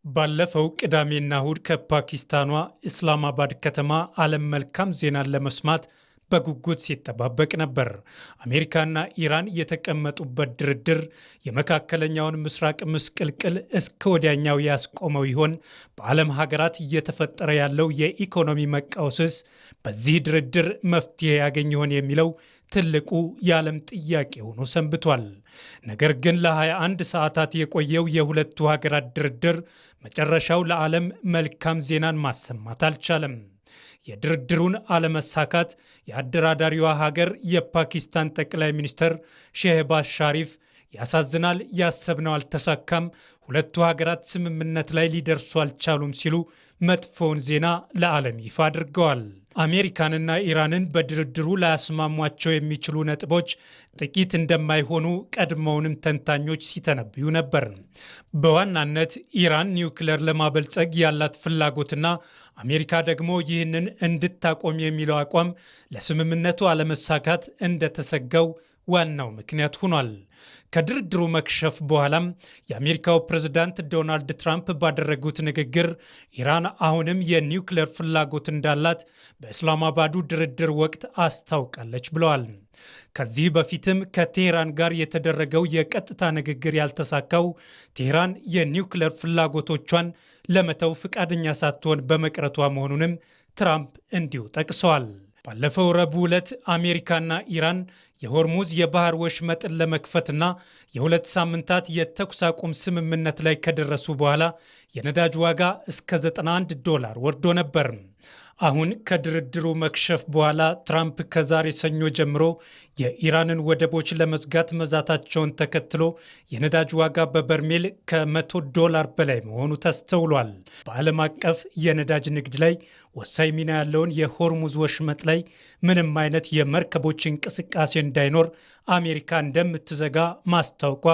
ባለፈው ቅዳሜና እሁድ ከፓኪስታኗ ኢስላማባድ ከተማ ዓለም መልካም ዜናን ለመስማት በጉጉት ሲጠባበቅ ነበር። አሜሪካና ኢራን የተቀመጡበት ድርድር የመካከለኛውን ምስራቅ ምስቅልቅል እስከ ወዲያኛው ያስቆመው ይሆን? በዓለም ሀገራት እየተፈጠረ ያለው የኢኮኖሚ መቃወስስ በዚህ ድርድር መፍትሄ ያገኝ ይሆን የሚለው ትልቁ የዓለም ጥያቄ ሆኖ ሰንብቷል። ነገር ግን ለ21 ሰዓታት የቆየው የሁለቱ ሀገራት ድርድር መጨረሻው ለዓለም መልካም ዜናን ማሰማት አልቻለም። የድርድሩን አለመሳካት የአደራዳሪዋ ሀገር የፓኪስታን ጠቅላይ ሚኒስትር ሼህባዝ ሻሪፍ ያሳዝናል፣ ያሰብነው አልተሳካም፣ ሁለቱ ሀገራት ስምምነት ላይ ሊደርሱ አልቻሉም ሲሉ መጥፎውን ዜና ለዓለም ይፋ አድርገዋል። አሜሪካንና ኢራንን በድርድሩ ላያስማሟቸው የሚችሉ ነጥቦች ጥቂት እንደማይሆኑ ቀድሞውንም ተንታኞች ሲተነብዩ ነበር። በዋናነት ኢራን ኒውክሌር ለማበልጸግ ያላት ፍላጎትና አሜሪካ ደግሞ ይህንን እንድታቆም የሚለው አቋም ለስምምነቱ አለመሳካት እንደተሰጋው ዋናው ምክንያት ሆኗል። ከድርድሩ መክሸፍ በኋላም የአሜሪካው ፕሬዝዳንት ዶናልድ ትራምፕ ባደረጉት ንግግር ኢራን አሁንም የኒውክሌር ፍላጎት እንዳላት በኢስላማባዱ ድርድር ወቅት አስታውቃለች ብለዋል። ከዚህ በፊትም ከቴህራን ጋር የተደረገው የቀጥታ ንግግር ያልተሳካው ቴህራን የኒውክሌር ፍላጎቶቿን ለመተው ፈቃደኛ ሳትሆን በመቅረቷ መሆኑንም ትራምፕ እንዲሁ ጠቅሰዋል። ባለፈው ረቡዕ ዕለት አሜሪካና ኢራን የሆርሙዝ የባህር ወሽመጥን ለመክፈትና የሁለት ሳምንታት የተኩስ አቁም ስምምነት ላይ ከደረሱ በኋላ የነዳጅ ዋጋ እስከ $91 ወርዶ ነበር። አሁን ከድርድሩ መክሸፍ በኋላ ትራምፕ ከዛሬ ሰኞ ጀምሮ የኢራንን ወደቦች ለመዝጋት መዛታቸውን ተከትሎ የነዳጅ ዋጋ በበርሜል $100 በላይ መሆኑ ተስተውሏል። በዓለም አቀፍ የነዳጅ ንግድ ላይ ወሳኝ ሚና ያለውን የሆርሙዝ ወሽመጥ ላይ ምንም አይነት የመርከቦች እንቅስቃሴ እንዳይኖር አሜሪካ እንደምትዘጋ ማስታወቋ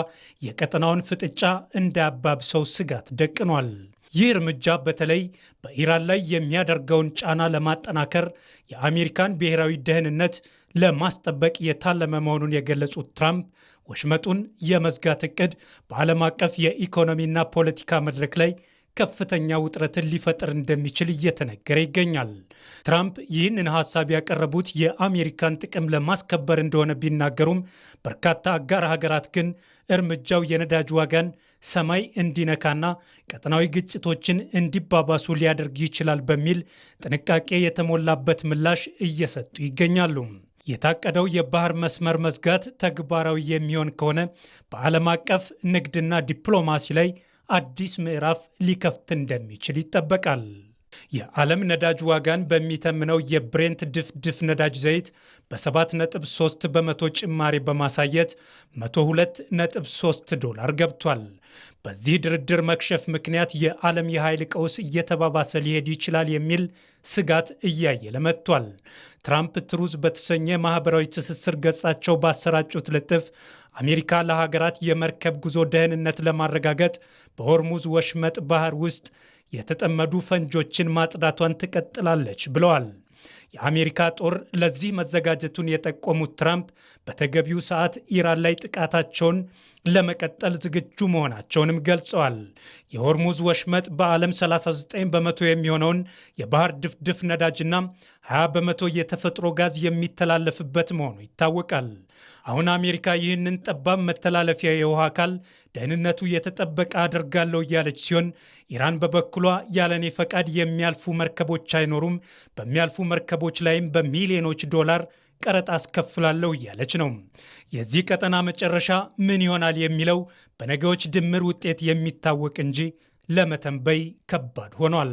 የቀጠናውን ፍጥጫ እንዳያባብሰው ስጋት ደቅኗል። ይህ እርምጃ በተለይ በኢራን ላይ የሚያደርገውን ጫና ለማጠናከር የአሜሪካን ብሔራዊ ደህንነት ለማስጠበቅ የታለመ መሆኑን የገለጹት ትራምፕ ወሽመጡን የመዝጋት ዕቅድ በዓለም አቀፍ የኢኮኖሚና ፖለቲካ መድረክ ላይ ከፍተኛ ውጥረትን ሊፈጥር እንደሚችል እየተነገረ ይገኛል። ትራምፕ ይህንን ሐሳብ ያቀረቡት የአሜሪካን ጥቅም ለማስከበር እንደሆነ ቢናገሩም በርካታ አጋር ሀገራት ግን እርምጃው የነዳጅ ዋጋን ሰማይ እንዲነካና ቀጠናዊ ግጭቶችን እንዲባባሱ ሊያደርግ ይችላል በሚል ጥንቃቄ የተሞላበት ምላሽ እየሰጡ ይገኛሉ። የታቀደው የባህር መስመር መዝጋት ተግባራዊ የሚሆን ከሆነ በዓለም አቀፍ ንግድና ዲፕሎማሲ ላይ አዲስ ምዕራፍ ሊከፍት እንደሚችል ይጠበቃል። የዓለም ነዳጅ ዋጋን በሚተምነው የብሬንት ድፍድፍ ነዳጅ ዘይት በ7.3 በመቶ ጭማሪ በማሳየት $102.3 ገብቷል። በዚህ ድርድር መክሸፍ ምክንያት የዓለም የኃይል ቀውስ እየተባባሰ ሊሄድ ይችላል የሚል ስጋት እያየለ መጥቷል። ትራምፕ ትሩዝ በተሰኘ ማህበራዊ ትስስር ገጻቸው ባሰራጩት ልጥፍ አሜሪካ ለሀገራት የመርከብ ጉዞ ደህንነት ለማረጋገጥ በሆርሙዝ ወሽመጥ ባህር ውስጥ የተጠመዱ ፈንጆችን ማጽዳቷን ትቀጥላለች ብለዋል። የአሜሪካ ጦር ለዚህ መዘጋጀቱን የጠቆሙት ትራምፕ በተገቢው ሰዓት ኢራን ላይ ጥቃታቸውን ለመቀጠል ዝግጁ መሆናቸውንም ገልጸዋል። የሆርሙዝ ወሽመጥ በዓለም 39 በመቶ የሚሆነውን የባህር ድፍድፍ ነዳጅና 20 በመቶ የተፈጥሮ ጋዝ የሚተላለፍበት መሆኑ ይታወቃል። አሁን አሜሪካ ይህንን ጠባብ መተላለፊያ የውሃ አካል ደህንነቱ የተጠበቀ አድርጋለሁ እያለች ሲሆን ኢራን በበኩሏ ያለኔ ፈቃድ የሚያልፉ መርከቦች አይኖሩም፣ በሚያልፉ መርከቦች ላይም በሚሊዮኖች ዶላር ቀረጥ አስከፍላለሁ እያለች ነው። የዚህ ቀጠና መጨረሻ ምን ይሆናል የሚለው በነገዎች ድምር ውጤት የሚታወቅ እንጂ ለመተንበይ ከባድ ሆኗል።